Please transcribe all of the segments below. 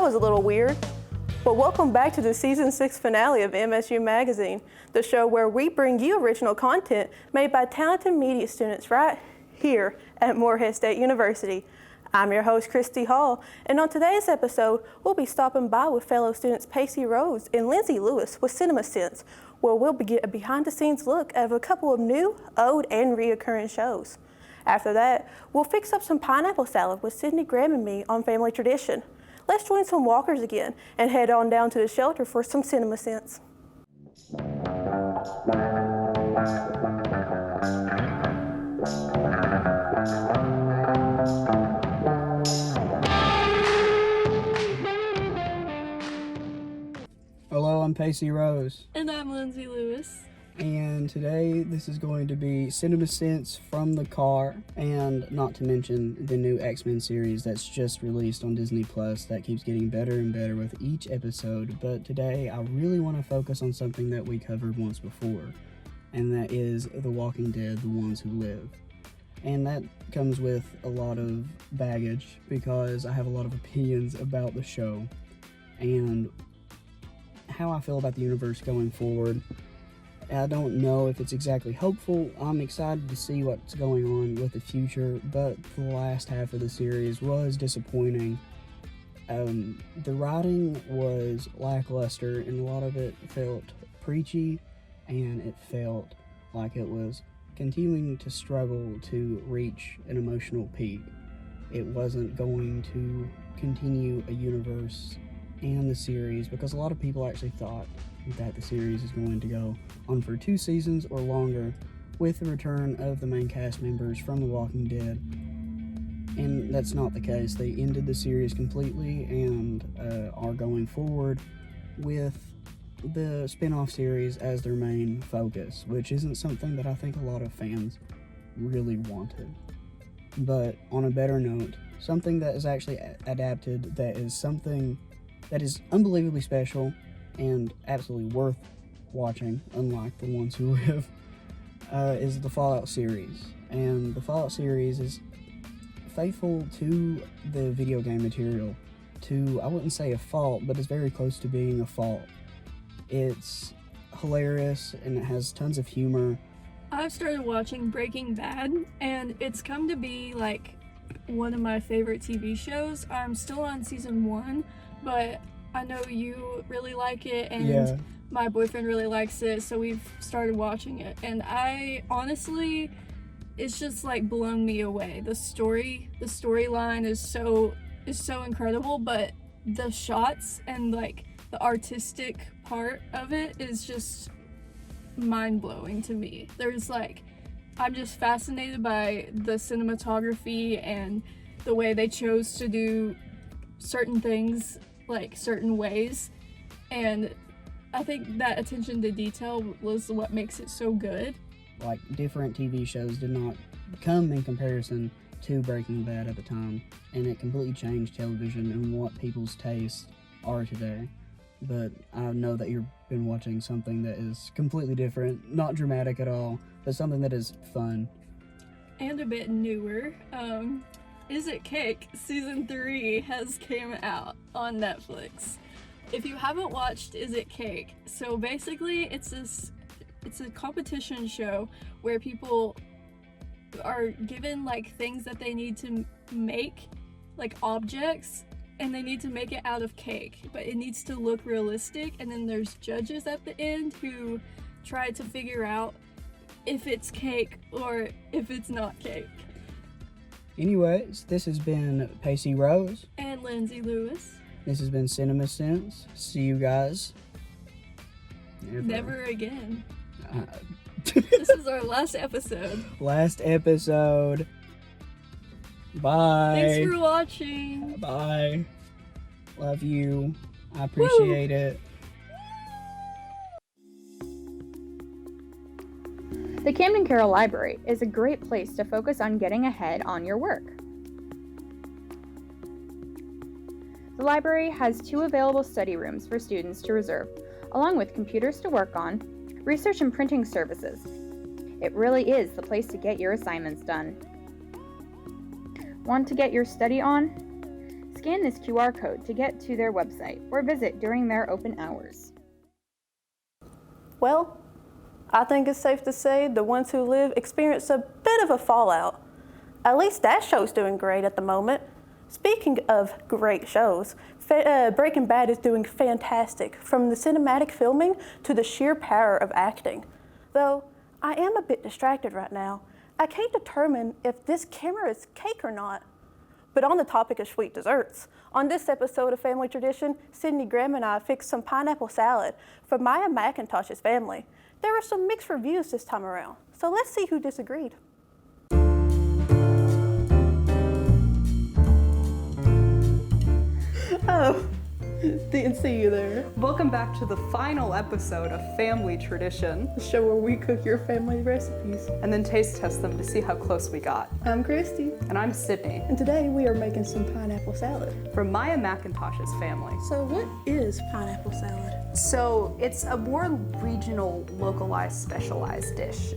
was a little weird. But welcome back to the Season 6 finale of MSU Magazine, the show where we bring you original content made by talented media students right here at Morehead State University. I'm your host, Christy Hall, and on today's episode, we'll be stopping by with fellow students Pacey Rose and Lindsay Lewis with Cinema Sense, where we'll get a behind-the-scenes look at a couple of new, old, and reoccurring shows. After that, we'll fix up some pineapple salad with Sydney Graham and me on Family Tradition. Let's join some walkers again and head on down to the shelter for some Cinema Sense. Hello, I'm Pacey Rose. And I'm Lindsay Lewis. And today this is going to be Cinema Sense from the car, and not to mention the new X-Men series that's just released on Disney Plus that keeps getting better and better with each episode. But today I really want to focus on something that we covered once before, and that is The Walking Dead, The Ones Who Live. And that comes with a lot of baggage because I have a lot of opinions about the show and how I feel about the universe going forward. I don't know if it's exactly hopeful. I'm excited to see what's going on with the future, but the last half of the series was disappointing. The writing was lackluster, and a lot of it felt preachy, and it felt like it was continuing to struggle to reach an emotional peak. It wasn't going to continue a universe and the series, because a lot of people actually thought that the series is going to go on for 2 seasons or longer with the return of the main cast members from The Walking Dead, and that's not the case. They ended the series completely and are going forward with the spin-off series as their main focus, which isn't something that I think a lot of fans really wanted. But on a better note, something that is actually adapted, that is something that is unbelievably special and absolutely worth watching, unlike The Ones Who Live, is the Fallout series. And the Fallout series is faithful to the video game material, to, I wouldn't say a fault, but it's very close to being a fault. It's hilarious and it has tons of humor. I've started watching Breaking Bad, and it's come to be like one of my favorite TV shows. I'm still on season 1, but I know you really like it, and my boyfriend really likes it, so we've started watching it. And I honestly, it's just like blown me away. The storyline is so incredible, but the shots and like the artistic part of it is just mind-blowing to me. I'm just fascinated by the cinematography and the way they chose to do certain things like certain ways, and I think that attention to detail was what makes it so good. Like, different TV shows did not come in comparison to Breaking Bad at the time, and it completely changed television and what people's tastes are today. But I know that you've been watching something that is completely different, not dramatic at all, but something that is fun. And a bit newer. Is It Cake Season 3 has came out on Netflix. If you haven't watched Is It Cake, so basically it's a competition show where people are given like things that they need to make, like objects, and they need to make it out of cake, but it needs to look realistic, and then there's judges at the end who try to figure out if it's cake or if it's not cake. Anyways, this has been Pacey Rose. And Lindsay Lewis. This has been Cinema Sense. See you guys. Never again. This is our last episode. Last episode. Bye. Thanks for watching. Bye. Love you. I appreciate it. The Camden Carroll Library is a great place to focus on getting ahead on your work. The library has 2 available study rooms for students to reserve, along with computers to work on, research and printing services. It really is the place to get your assignments done. Want to get your study on? Scan this QR code to get to their website or visit during their open hours. Well, I think it's safe to say the ones who live experience a bit of a fallout. At least that show's doing great at the moment. Speaking of great shows, Breaking Bad is doing fantastic, from the cinematic filming to the sheer power of acting. Though, I am a bit distracted right now. I can't determine if this camera is cake or not. But on the topic of sweet desserts, on this episode of Family Tradition, Sydney Graham and I fixed some pineapple salad for Maya McIntosh's family. There were some mixed reviews this time around, so let's see who disagreed. Oh, didn't see you there. Welcome back to the final episode of Family Tradition, The show where we cook your family recipes. and then taste test them to see how close we got. I'm Christy, And I'm Sydney, and today we are making some pineapple salad. from Maya McIntosh's family. So what is pineapple salad? So it's a more regional, localized, specialized dish.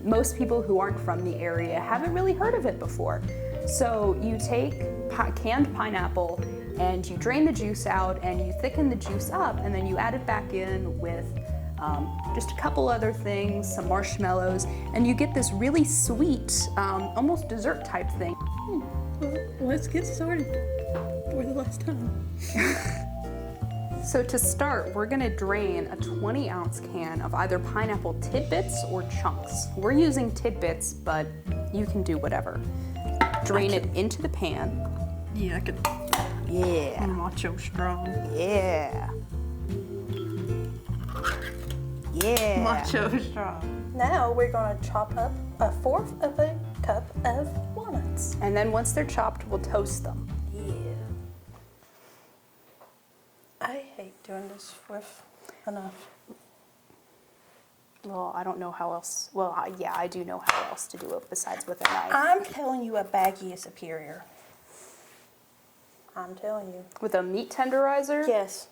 Most people who aren't from the area haven't really heard of it before. So you take canned pineapple and you drain the juice out and you thicken the juice up, and then you add it back in with just a couple other things, some marshmallows, and you get this really sweet, almost dessert type thing. Well, let's get started for the last time. So to start, we're gonna drain a 20-ounce can of either pineapple tidbits or chunks. We're using tidbits, but you can do whatever. Drain it into the pan. Yeah, I could. Yeah, Macho strong. yeah. Yeah. Macho strong. Now we're gonna chop up 1/4 of a cup of walnuts. And then once they're chopped, we'll toast them. Yeah. I hate doing this with enough. Well, I don't know how else. Well, yeah, I do know how else to do it besides with a knife. I'm telling you, a baggie is superior. I'm telling you. With a meat tenderizer? Yes.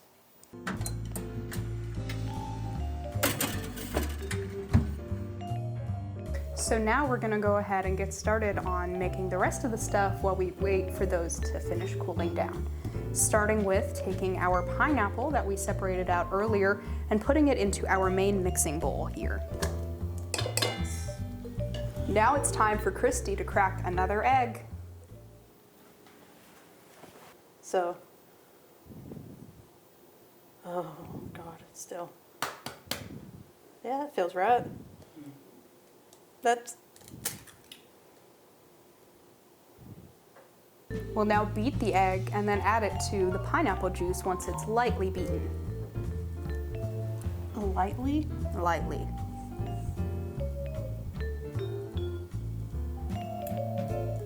So now we're gonna go ahead and get started on making the rest of the stuff while we wait for those to finish cooling down. Starting with taking our pineapple that we separated out earlier and putting it into our main mixing bowl here. Now it's time for Christy to crack another egg. So. Oh God, it's still. Yeah, it feels right. That's. We'll now beat the egg and then add it to the pineapple juice once it's lightly beaten. Lightly? Lightly.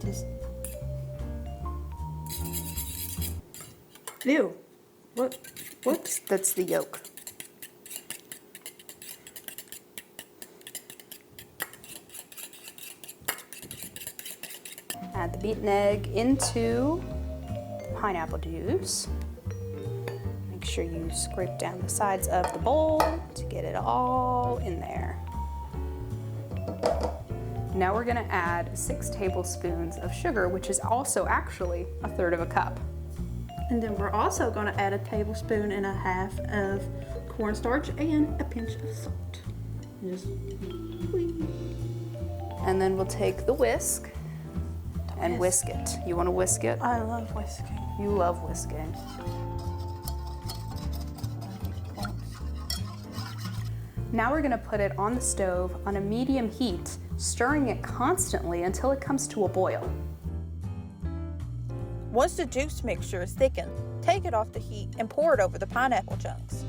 Just. Ew. What? What? That's the yolk. Add the beaten egg into the pineapple juice. Make sure you scrape down the sides of the bowl to get it all in there. Now we're gonna add 6 tablespoons of sugar, which is also actually 1/3 cup. And then we're also going to add 1.5 tablespoons of cornstarch and a pinch of salt. Just whee. And then we'll take the whisk and whisk it. You wanna whisk it? I love whisking. You love whisking. Now we're gonna put it on the stove on a medium heat, stirring it constantly until it comes to a boil. Once the juice mixture is thickened, take it off the heat and pour it over the pineapple chunks.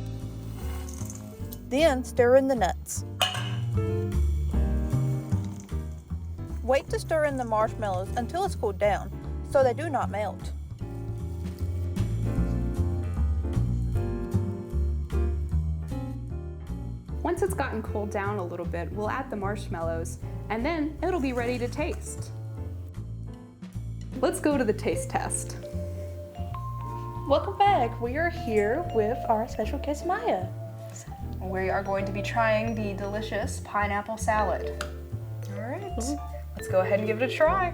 Then stir in the nuts. Wait to stir in the marshmallows until it's cooled down, so they do not melt. Once it's gotten cooled down a little bit, we'll add the marshmallows, and then it'll be ready to taste. Let's go to the taste test. Welcome back. We are here with our special guest, Maya. We are going to be trying the delicious pineapple salad. All right, let's go ahead and give it a try.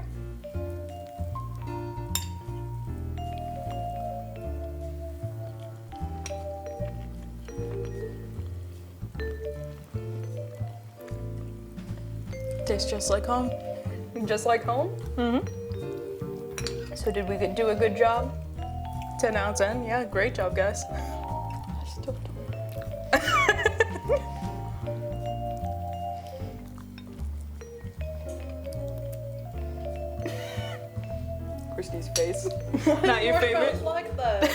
Tastes just like home. Just like home? So did we do a good job? 10 out of 10. Yeah, great job, guys. I still don't. Christy's face. Not your favorite. Like that.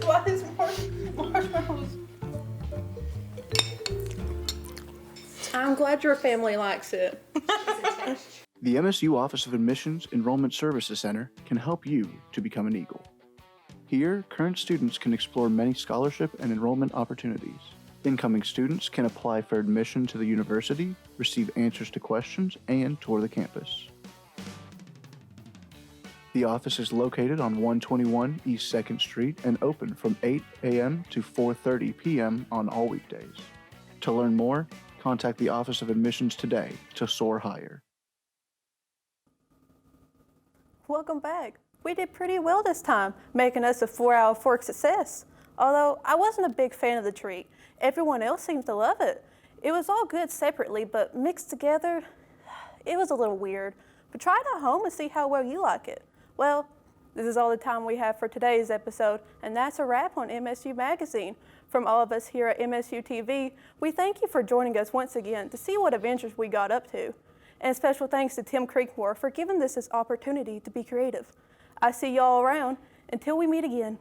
Why is marshmallows? I'm glad your family likes it. The MSU Office of Admissions Enrollment Services Center can help you to become an Eagle. Here, current students can explore many scholarship and enrollment opportunities. Incoming students can apply for admission to the university, receive answers to questions, and tour the campus. The office is located on 121 East 2nd Street and open from 8 a.m. to 4:30 p.m. on all weekdays. To learn more, contact the Office of Admissions today to soar higher. Welcome back. We did pretty well this time, making us a 4 out of 4 success. Although I wasn't a big fan of the treat. Everyone else seems to love it. It was all good separately, but mixed together, it was a little weird. But try it at home and see how well you like it. Well, this is all the time we have for today's episode, and that's a wrap on MSU Magazine. From all of us here at MSU TV, we thank you for joining us once again to see what adventures we got up to. And special thanks to Tim Creekmore for giving us this opportunity to be creative. I see y'all around. Until we meet again.